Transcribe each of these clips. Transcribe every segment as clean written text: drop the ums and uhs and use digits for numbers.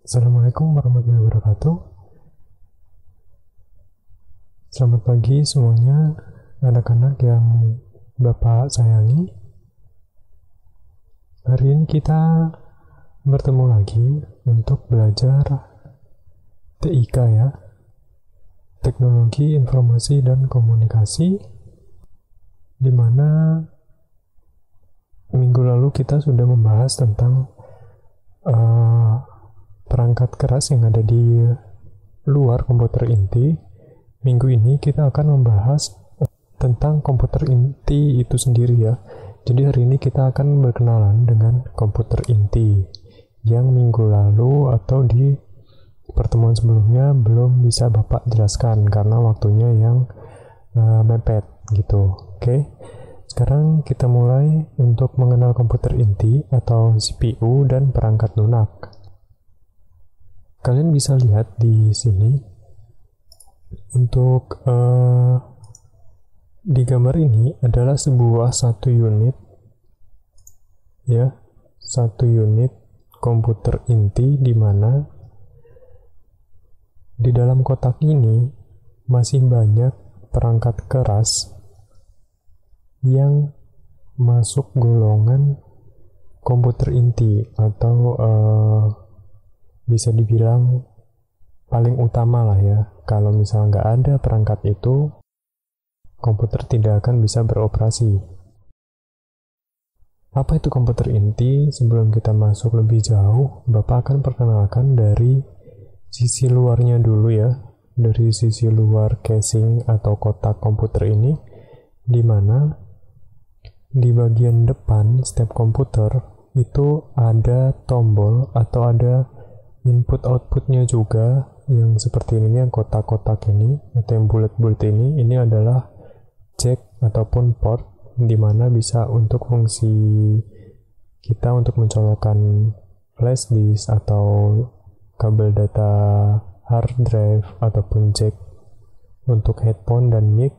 Assalamualaikum warahmatullahi wabarakatuh. Selamat pagi semuanya, anak-anak yang Bapak sayangi. Hari ini kita bertemu lagi untuk belajar TIK ya, Teknologi Informasi dan Komunikasi, di mana minggu lalu kita sudah membahas tentang perangkat keras yang ada di luar komputer inti. Minggu ini kita akan membahas tentang komputer inti itu sendiri ya. Jadi hari ini kita akan berkenalan dengan komputer inti yang minggu lalu atau di pertemuan sebelumnya belum bisa Bapak jelaskan karena waktunya yang mepet gitu. Oke. Sekarang kita mulai untuk mengenal komputer inti atau CPU dan perangkat lunak. Kalian bisa lihat di sini untuk di gambar ini adalah sebuah satu unit komputer inti, di mana di dalam kotak ini masih banyak perangkat keras yang masuk golongan komputer inti atau bisa dibilang paling utama lah ya. Kalau misalnya nggak ada perangkat itu, komputer tidak akan bisa beroperasi. Apa itu komputer inti? Sebelum kita masuk lebih jauh, Bapak akan perkenalkan dari sisi luarnya dulu ya. Dari sisi luar casing atau kotak komputer ini, di mana di bagian depan setiap komputer itu ada tombol atau ada input-outputnya juga, yang seperti ini, yang kotak-kotak ini atau yang bulat-bulat ini adalah jack ataupun port, di mana bisa untuk fungsi kita untuk mencolokkan flash disk atau kabel data hard drive ataupun jack untuk headphone dan mic,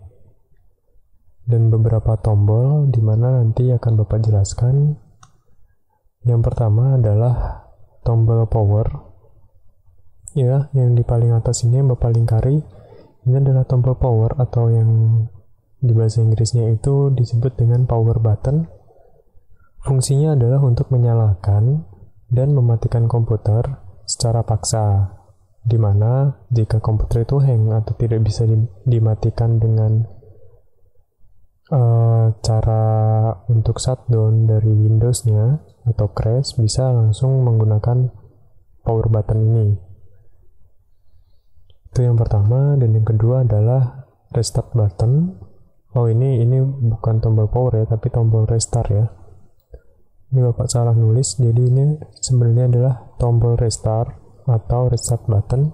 dan beberapa tombol di mana nanti akan Bapak jelaskan. Yang pertama adalah tombol power ya, yang di paling atas ini, yang paling lingkari ini adalah tombol power, atau yang di bahasa Inggrisnya itu disebut dengan power button. Fungsinya adalah untuk menyalakan dan mematikan komputer secara paksa, di mana jika komputer itu hang atau tidak bisa dimatikan dengan cara untuk shutdown dari Windows-nya atau crash, bisa langsung menggunakan power button ini. Itu yang pertama. Dan yang kedua adalah restart button. Ini bukan tombol power ya, tapi tombol restart ya. Ini Bapak salah nulis, jadi ini sebenarnya adalah tombol restart atau restart button,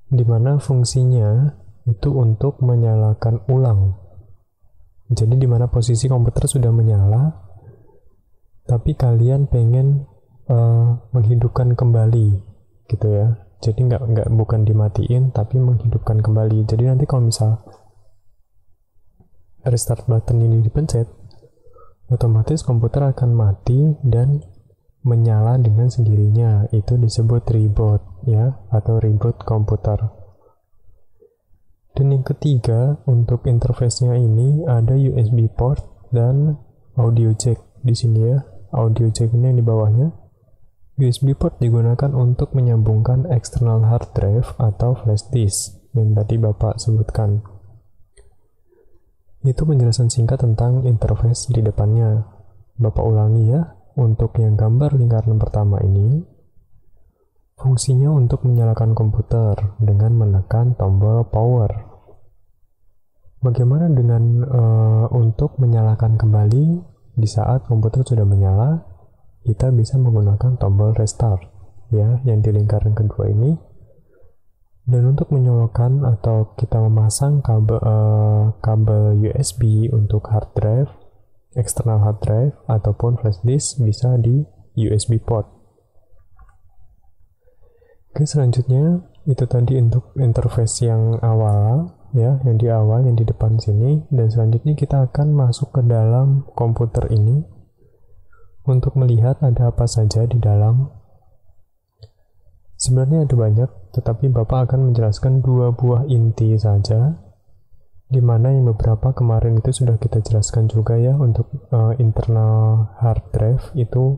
di mana fungsinya itu untuk menyalakan ulang. Jadi di mana posisi komputer sudah menyala, tapi kalian pengen menghidupkan kembali gitu ya. Jadi bukan dimatiin, tapi menghidupkan kembali. Jadi nanti kalau misal restart button ini dipencet, otomatis komputer akan mati dan menyala dengan sendirinya. Itu disebut reboot ya, atau reboot komputer. Dan yang ketiga, untuk interface-nya ini ada USB port dan audio jack di sini ya. Audio jack ini yang di bawahnya. USB port digunakan untuk menyambungkan external hard drive atau flash disk yang tadi Bapak sebutkan. Itu penjelasan singkat tentang interface di depannya. Bapak ulangi ya. Untuk yang gambar lingkaran pertama ini, fungsinya untuk menyalakan komputer dengan menekan tombol power. Bagaimana dengan untuk menyalakan kembali di saat komputer sudah menyala? Kita bisa menggunakan tombol restart ya, yang di lingkaran kedua ini. Dan untuk menyolokkan atau kita memasang kabel USB untuk hard drive, external hard drive ataupun flash disk, bisa di USB port. Oke, selanjutnya itu tadi untuk interface yang awal ya, yang di awal, yang di depan sini. Dan selanjutnya kita akan masuk ke dalam komputer ini untuk melihat ada apa saja di dalam Sebenarnya ada banyak, tetapi Bapak akan menjelaskan 2 buah inti saja, di mana yang beberapa kemarin itu sudah kita jelaskan juga ya. Untuk internal hard drive itu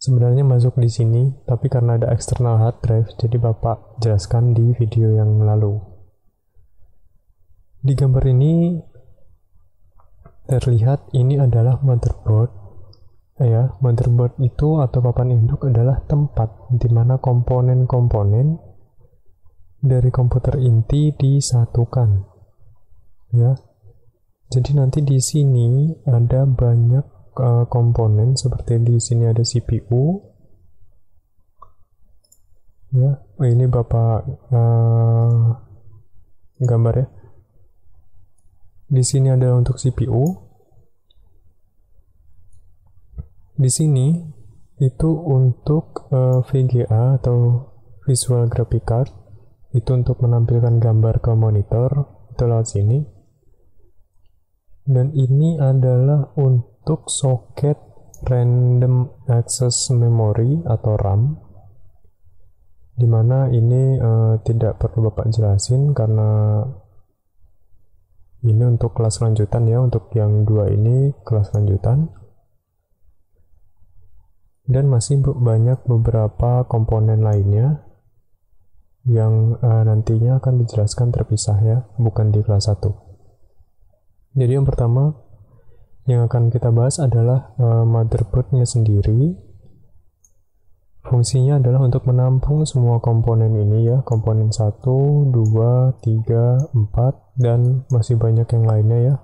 sebenarnya masuk di sini, tapi karena ada external hard drive, jadi Bapak jelaskan di video yang lalu. Di gambar ini terlihat ini adalah motherboard. Ya, motherboard itu atau papan induk adalah tempat di mana komponen-komponen dari komputer inti disatukan. Ya. Jadi nanti di sini ada banyak komponen, seperti di sini ada CPU. Ya, ini Bapak gambar ya. Di sini ada untuk CPU. Di sini itu untuk VGA atau Visual Graphic Card, itu untuk menampilkan gambar ke monitor, itu lewat sini. Dan ini adalah untuk soket Random Access Memory atau RAM, dimana ini tidak perlu Bapak jelasin karena ini untuk kelas lanjutan ya. Untuk yang 2 ini kelas lanjutan. Dan masih banyak beberapa komponen lainnya yang nantinya akan dijelaskan terpisah ya, bukan di kelas 1. Jadi yang pertama yang akan kita bahas adalah motherboardnya sendiri. Fungsinya adalah untuk menampung semua komponen ini ya, komponen 1, 2, 3, 4, dan masih banyak yang lainnya ya.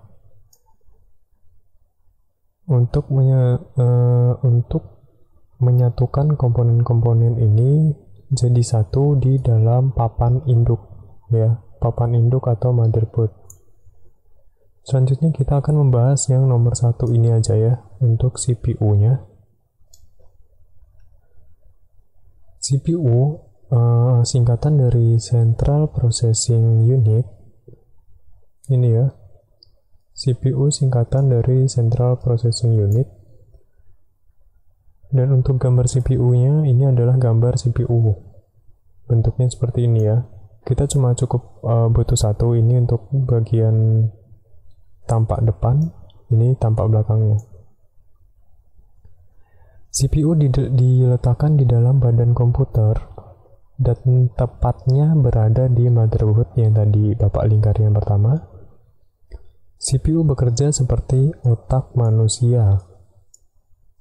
Untuk menyatukan komponen-komponen ini jadi satu di dalam papan induk ya, papan induk atau motherboard. Selanjutnya kita akan membahas yang nomor 1 ini aja ya, untuk CPU-nya. CPU singkatan dari Central Processing Unit. Ini ya, CPU singkatan dari Central Processing Unit. Dan untuk gambar CPU-nya, ini adalah gambar CPU. Bentuknya seperti ini ya. Kita cuma cukup butuh 1, ini untuk bagian tampak depan, ini tampak belakangnya. CPU diletakkan di dalam badan komputer, dan tepatnya berada di motherboard yang tadi Bapak lingkari yang pertama. CPU bekerja seperti otak manusia.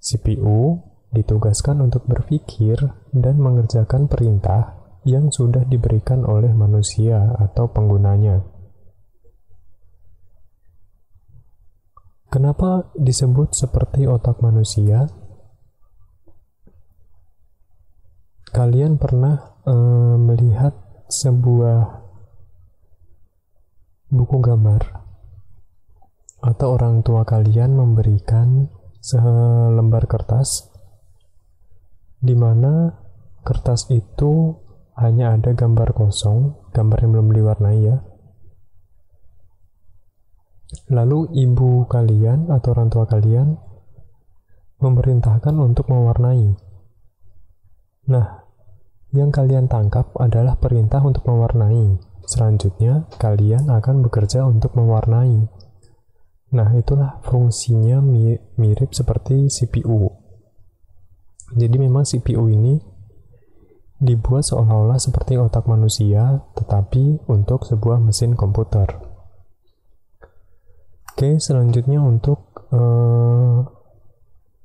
CPU ditugaskan untuk berpikir dan mengerjakan perintah yang sudah diberikan oleh manusia atau penggunanya. Kenapa disebut seperti otak manusia? Kalian pernah melihat sebuah buku gambar, atau orang tua kalian memberikan selembar kertas di mana kertas itu hanya ada gambar kosong, gambar yang belum diwarnai ya. Lalu ibu kalian atau orang tua kalian memerintahkan untuk mewarnai. Nah, yang kalian tangkap adalah perintah untuk mewarnai. Selanjutnya, kalian akan bekerja untuk mewarnai. Nah, itulah fungsinya mirip seperti CPU. Jadi memang CPU ini dibuat seolah-olah seperti otak manusia, tetapi untuk sebuah mesin komputer. Oke, selanjutnya untuk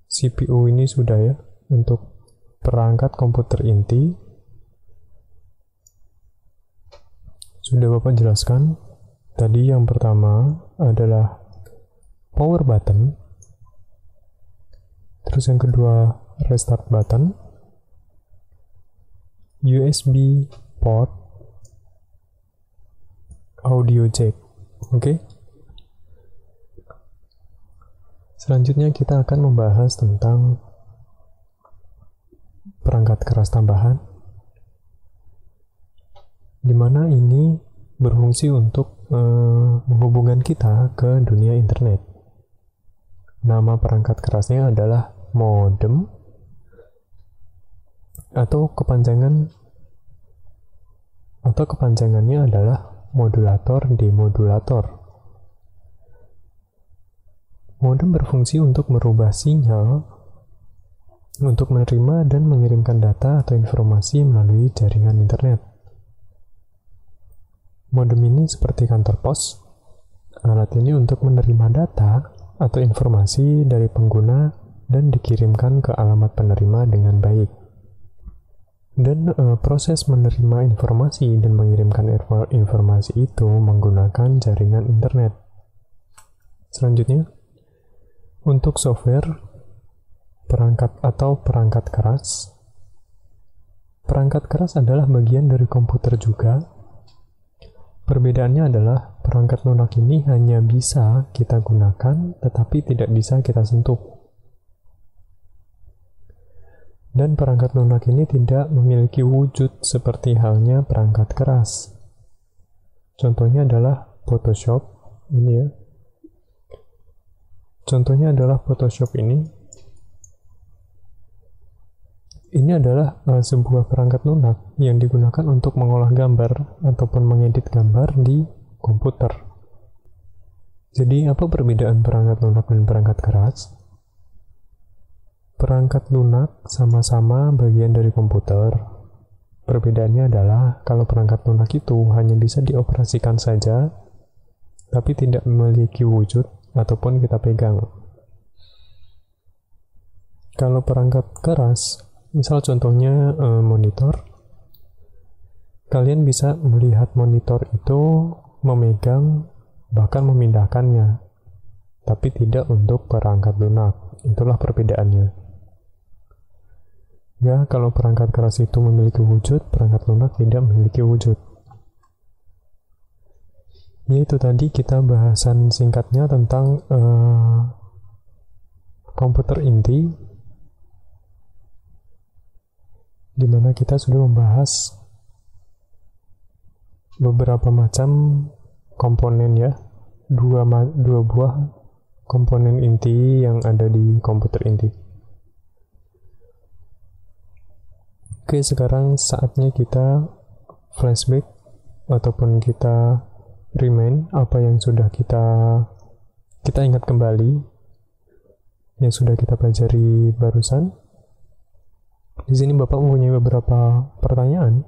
CPU ini sudah ya, untuk perangkat komputer inti. Sudah Bapak jelaskan. Tadi yang pertama adalah power button. Terus yang kedua restart button, USB port, audio jack. Oke. Selanjutnya kita akan membahas tentang perangkat keras tambahan, di mana ini berfungsi untuk menghubungkan kita ke dunia internet. Nama perangkat kerasnya adalah modem atau kepanjangannya adalah modulator demodulator. Modem berfungsi untuk merubah sinyal untuk menerima dan mengirimkan data atau informasi melalui jaringan internet. Modem ini seperti kantor pos. Alat ini untuk menerima data atau informasi dari pengguna dan dikirimkan ke alamat penerima dengan baik. Dan proses menerima informasi dan mengirimkan informasi itu menggunakan jaringan internet. Selanjutnya, untuk software, perangkat keras. Perangkat keras adalah bagian dari komputer juga. Perbedaannya adalah perangkat lunak ini hanya bisa kita gunakan, tetapi tidak bisa kita sentuh. Dan perangkat lunak ini tidak memiliki wujud seperti halnya perangkat keras. Contohnya adalah Photoshop, ini ya. Contohnya adalah Photoshop ini. Ini adalah sebuah perangkat lunak yang digunakan untuk mengolah gambar ataupun mengedit gambar di komputer. Jadi, apa perbedaan perangkat lunak dan perangkat keras? Perangkat lunak sama-sama bagian dari komputer. Perbedaannya adalah kalau perangkat lunak itu hanya bisa dioperasikan saja, tapi tidak memiliki wujud ataupun kita pegang. Kalau perangkat keras, misal contohnya monitor, kalian bisa melihat monitor itu, memegang, bahkan memindahkannya, tapi tidak untuk perangkat lunak. Itulah perbedaannya. Ya, kalau perangkat keras itu memiliki wujud, perangkat lunak tidak memiliki wujud. Yaitu tadi kita bahasan singkatnya tentang komputer inti, di mana kita sudah membahas beberapa macam komponen ya, dua buah komponen inti yang ada di komputer inti. Oke, sekarang saatnya kita flashback ataupun kita remind apa yang sudah kita ingat kembali yang sudah kita pelajari barusan. Di sini Bapak mempunyai beberapa pertanyaan.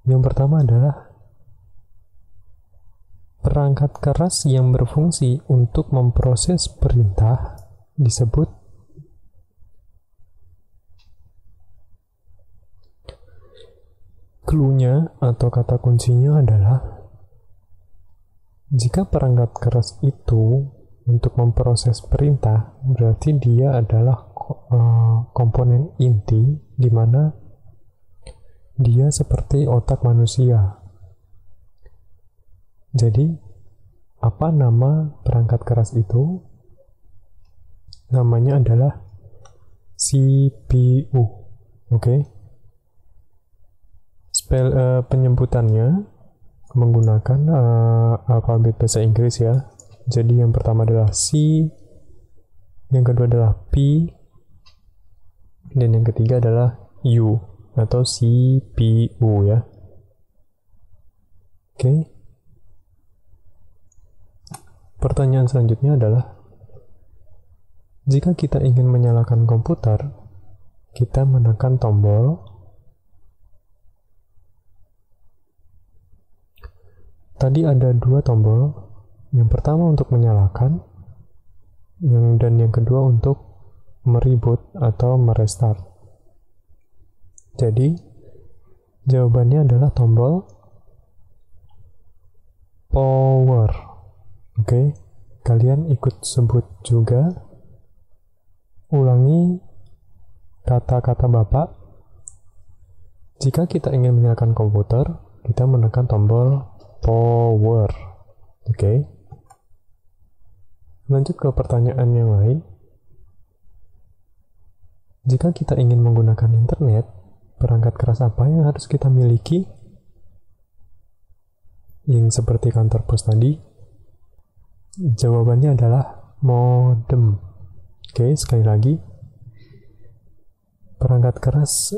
Yang pertama adalah perangkat keras yang berfungsi untuk memproses perintah disebut clue-nya atau kata kuncinya adalah jika perangkat keras itu untuk memproses perintah, berarti dia adalah komponen inti di mana dia seperti otak manusia. Jadi, apa nama perangkat keras itu? Namanya adalah CPU. Oke. Penyebutannya menggunakan alfabet bahasa Inggris ya. Jadi yang pertama adalah C, yang kedua adalah P, dan yang ketiga adalah U atau CPU ya. Oke. Pertanyaan selanjutnya adalah jika kita ingin menyalakan komputer, kita menekan tombol. Tadi ada dua tombol, yang pertama untuk menyalakan, dan yang kedua untuk mereboot atau merestart. Jadi, jawabannya adalah tombol power. Oke, kalian ikut sebut juga, ulangi kata-kata Bapak. Jika kita ingin menyalakan komputer, kita menekan tombol power. Oke. Lanjut ke pertanyaan yang lain. Jika kita ingin menggunakan internet, perangkat keras apa yang harus kita miliki? Yang seperti kantor pos tadi? Jawabannya adalah modem. Oke, sekali lagi. Perangkat keras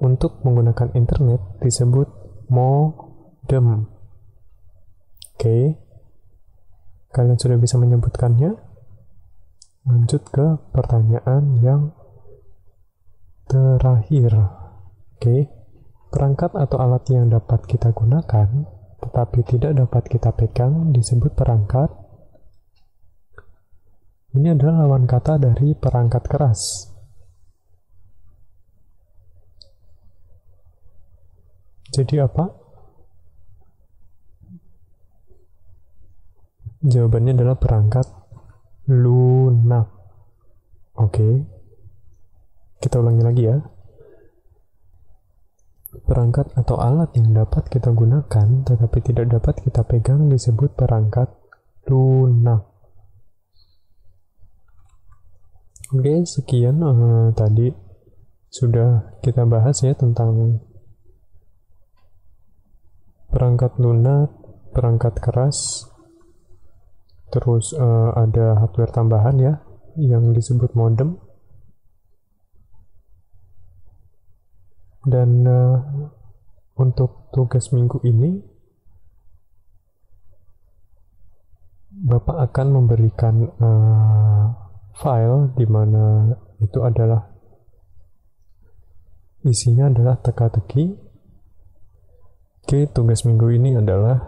untuk menggunakan internet disebut modem. Oke. Kalian sudah bisa menyebutkannya? Lanjut ke pertanyaan yang terakhir. Oke. Perangkat atau alat yang dapat kita gunakan tetapi tidak dapat kita pegang disebut perangkat. Ini adalah lawan kata dari perangkat keras. Jadi apa? Jawabannya adalah perangkat lunak. Oke. Kita ulangi lagi ya. Perangkat atau alat yang dapat kita gunakan tetapi tidak dapat kita pegang disebut perangkat lunak. Oke, sekian tadi sudah kita bahas ya tentang perangkat lunak, perangkat keras, terus ada hardware tambahan ya yang disebut modem. Dan untuk tugas minggu ini Bapak akan memberikan file di mana itu adalah isinya adalah teka-teki. Oke, tugas minggu ini adalah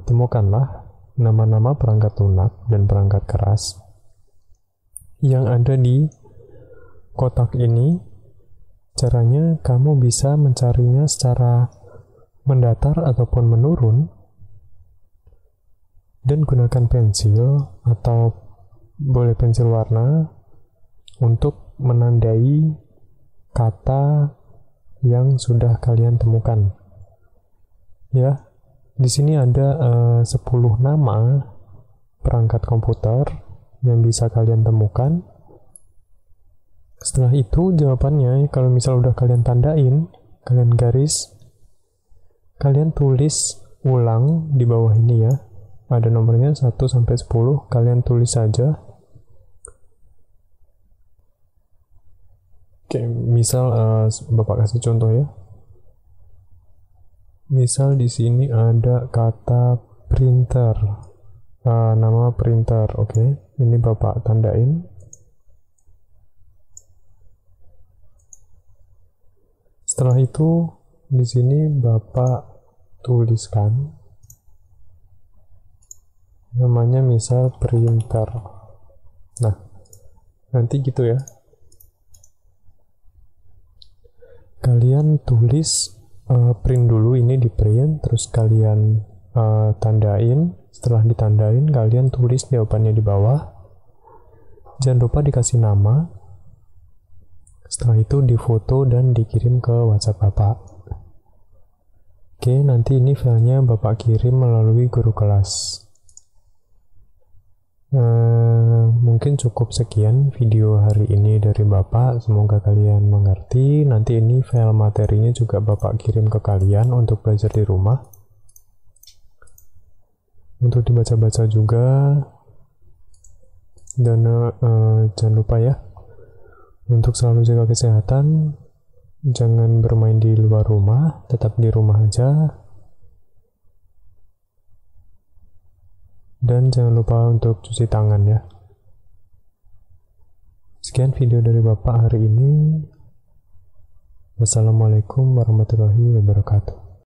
temukanlah nama-nama perangkat lunak dan perangkat keras yang ada di kotak ini. Caranya kamu bisa mencarinya secara mendatar ataupun menurun dan gunakan pensil atau boleh pensil warna untuk menandai kata yang sudah kalian temukan. Ya, di sini ada 10 nama perangkat komputer yang bisa kalian temukan. Setelah itu jawabannya, kalau misal udah kalian tandain, kalian garis, kalian tulis ulang di bawah ini ya. Ada nomornya 1 sampai 10, kalian tulis saja. Oke, misal Bapak kasih contoh ya. Misal di sini ada kata printer. Nama printer, oke. Ini Bapak tandain. Setelah itu di sini Bapak tuliskan namanya misal printer. Nah, nanti gitu ya. Kalian tulis print dulu, ini di print, terus kalian tandain. Setelah ditandain, kalian tulis jawabannya di bawah. Jangan lupa dikasih nama. Setelah itu difoto dan dikirim ke WhatsApp Bapak. Oke, nanti ini filenya Bapak kirim melalui guru kelas. Mungkin cukup sekian video hari ini dari Bapak. Semoga kalian mengerti. Nanti ini file materinya juga Bapak kirim ke kalian untuk belajar di rumah. Untuk dibaca-baca juga. Dan jangan lupa ya, untuk selalu jaga kesehatan, jangan bermain di luar rumah, tetap di rumah aja. Dan jangan lupa untuk cuci tangan ya. Sekian video dari Bapak hari ini. Wassalamualaikum warahmatullahi wabarakatuh.